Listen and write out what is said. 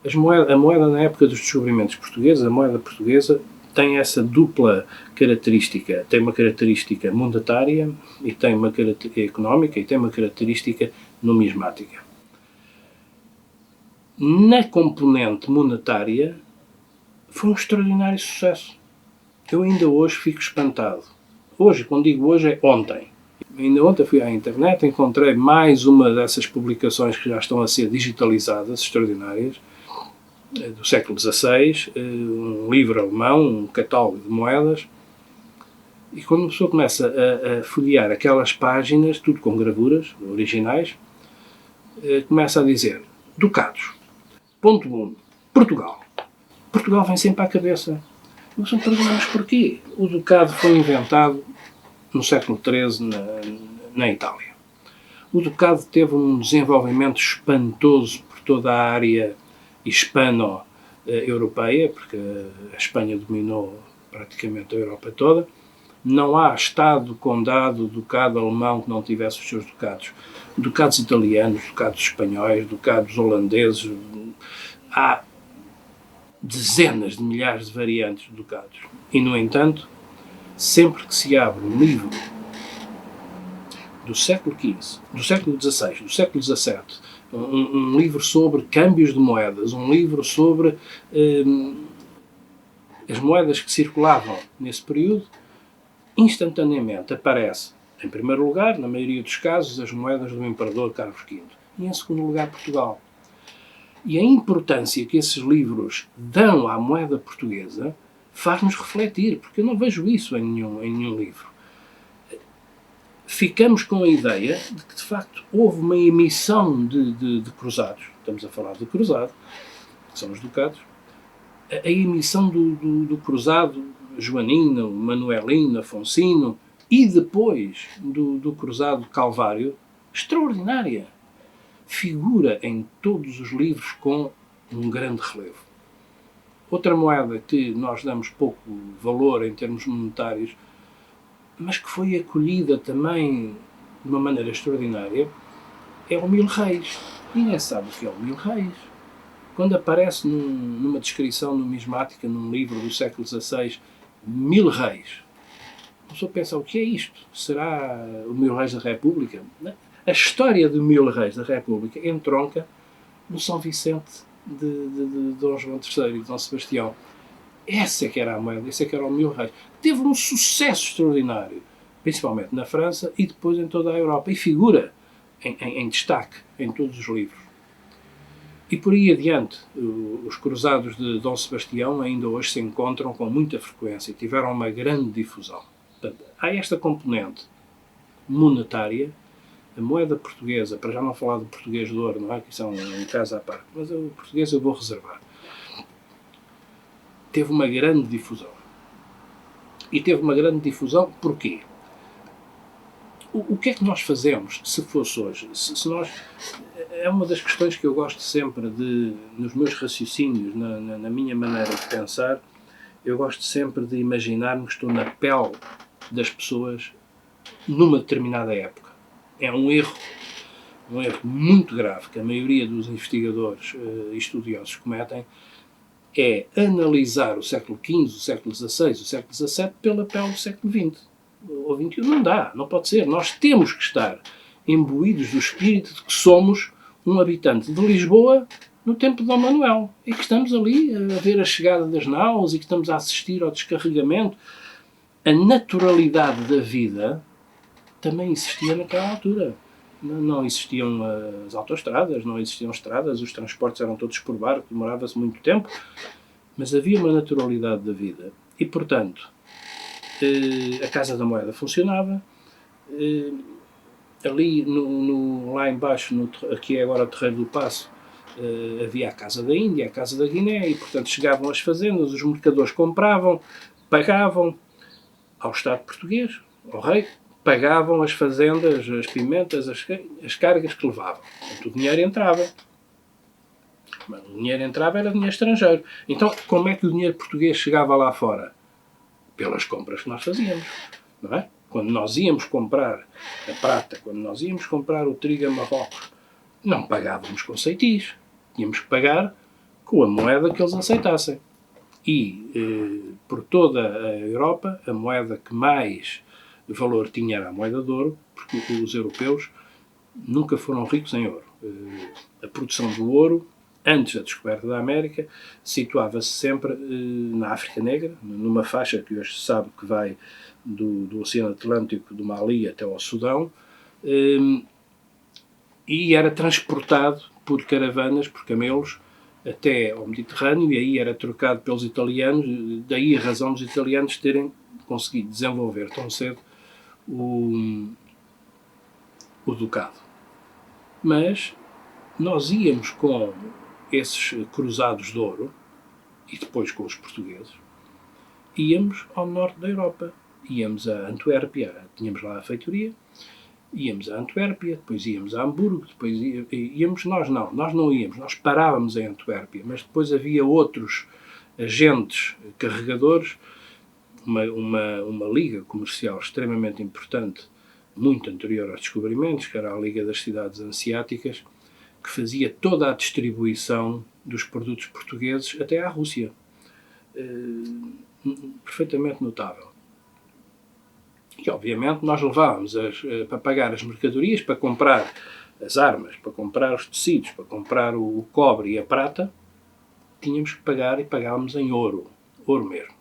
A moeda na época dos descobrimentos portugueses, a moeda portuguesa tem essa dupla característica. Tem uma característica monetária e tem uma característica económica e tem uma característica numismática. Na componente monetária foi um extraordinário sucesso. Eu ainda hoje fico espantado. Hoje, quando digo hoje, é ontem. Ainda ontem fui à internet, encontrei mais uma dessas publicações que já estão a ser digitalizadas, extraordinárias, do século XVI, um livro alemão, um catálogo de moedas, e quando uma pessoa começa a folhear aquelas páginas, tudo com gravuras originais, começa a dizer ducados, ponto 1, Portugal. Portugal vem sempre à cabeça. Mas perguntamos porquê. O ducado foi inventado no século XIII na Itália. O ducado teve um desenvolvimento espantoso por toda a área hispano-europeia, porque a Espanha dominou praticamente a Europa toda. Não há Estado, Condado, Ducado alemão que não tivesse os seus ducados. Ducados italianos, ducados espanhóis, ducados holandeses. Há dezenas de milhares de variantes de ducados. E, no entanto, sempre que se abre um livro do século XV, do século XVI, do século XVII, um livro sobre câmbios de moedas, um livro sobre as moedas que circulavam nesse período, instantaneamente aparece, em primeiro lugar, na maioria dos casos, as moedas do Imperador Carlos V. E, em segundo lugar, Portugal. E a importância que esses livros dão à moeda portuguesa faz-nos refletir, porque eu não vejo isso em nenhum livro. Ficamos com a ideia de que, de facto, houve uma emissão de cruzados. Estamos a falar de cruzado, que são os ducados. A emissão do cruzado joanino, manuelino, afonsino e depois do cruzado calvário, extraordinária. Figura em todos os livros com um grande relevo. Outra moeda que nós damos pouco valor em termos monetários, mas que foi acolhida também de uma maneira extraordinária, é o Mil-Réis. Ninguém sabe o que é o Mil-Réis. Quando aparece numa descrição numismática, num livro do século XVI, Mil-Réis, a pessoa pensa, o que é isto? Será o Mil-Réis da República? Não. A história do Mil-Réis da República entronca no São Vicente de Dom João III e de Dom Sebastião. Essa é que era a moeda, esse é que era o Mil-Réis. Teve um sucesso extraordinário, principalmente na França e depois em toda a Europa, e figura em destaque em todos os livros. E por aí adiante, os cruzados de Dom Sebastião ainda hoje se encontram com muita frequência e tiveram uma grande difusão. Portanto, há esta componente monetária. A moeda portuguesa, para já não falar do português de ouro, não é? Que isso é um caso à parte, mas o português eu vou reservar. Teve uma grande difusão. E teve uma grande difusão porquê? O que é que nós fazemos se fosse hoje? Se nós, é uma das questões que eu gosto sempre nos meus raciocínios, na minha maneira de pensar, eu gosto sempre de imaginar-me que estou na pele das pessoas numa determinada época. É um erro muito grave que a maioria dos investigadores e estudiosos cometem, é analisar o século XV, o século XVI, o século XVII pela pele do século XX ou XXI. Não dá, não pode ser. Nós temos que estar imbuídos do espírito de que somos um habitante de Lisboa no tempo de Dom Manuel e que estamos ali a ver a chegada das naus e que estamos a assistir ao descarregamento. A naturalidade da vida também existia naquela altura. Não existiam as autoestradas, não existiam estradas, os transportes eram todos por barco, demorava-se muito tempo, mas havia uma naturalidade da vida. E, portanto, a Casa da Moeda funcionava, ali lá embaixo, aqui é agora o Terreiro do Paço, havia a Casa da Índia, a Casa da Guiné, e, portanto, chegavam às fazendas, os mercadores compravam, pagavam ao Estado português, ao rei, pagavam as fazendas, as pimentas, as cargas que levavam. Portanto, o dinheiro entrava. Mas o dinheiro entrava era dinheiro estrangeiro. Então, como é que o dinheiro português chegava lá fora? Pelas compras que nós fazíamos. Não é? Quando nós íamos comprar a prata, quando nós íamos comprar o trigo a Marrocos, não pagávamos com ceitis. Tínhamos que pagar com a moeda que eles aceitassem. E, por toda a Europa, a moeda que mais valor tinha era a moeda de ouro, porque os europeus nunca foram ricos em ouro. A produção do ouro, antes da descoberta da América, situava-se sempre na África Negra, numa faixa que hoje se sabe que vai do Oceano Atlântico, do Mali até ao Sudão, e era transportado por caravanas, por camelos, até ao Mediterrâneo, e aí era trocado pelos italianos, daí a razão dos italianos terem conseguido desenvolver tão cedo o ducado. Mas nós íamos com esses cruzados de ouro, e depois com os portugueses, íamos ao norte da Europa. Íamos a Antuérpia, tínhamos lá a feitoria, íamos a Antuérpia, depois íamos a Hamburgo, depois íamos, nós não íamos, nós parávamos em Antuérpia, mas depois havia outros agentes carregadores, uma liga comercial extremamente importante, muito anterior aos descobrimentos, que era a Liga das Cidades Hanseáticas, que fazia toda a distribuição dos produtos portugueses até à Rússia. Perfeitamente notável. E, obviamente, nós levávamos para pagar as mercadorias, para comprar as armas, para comprar os tecidos, para comprar o cobre e a prata, tínhamos que pagar e pagávamos em ouro. Ouro mesmo.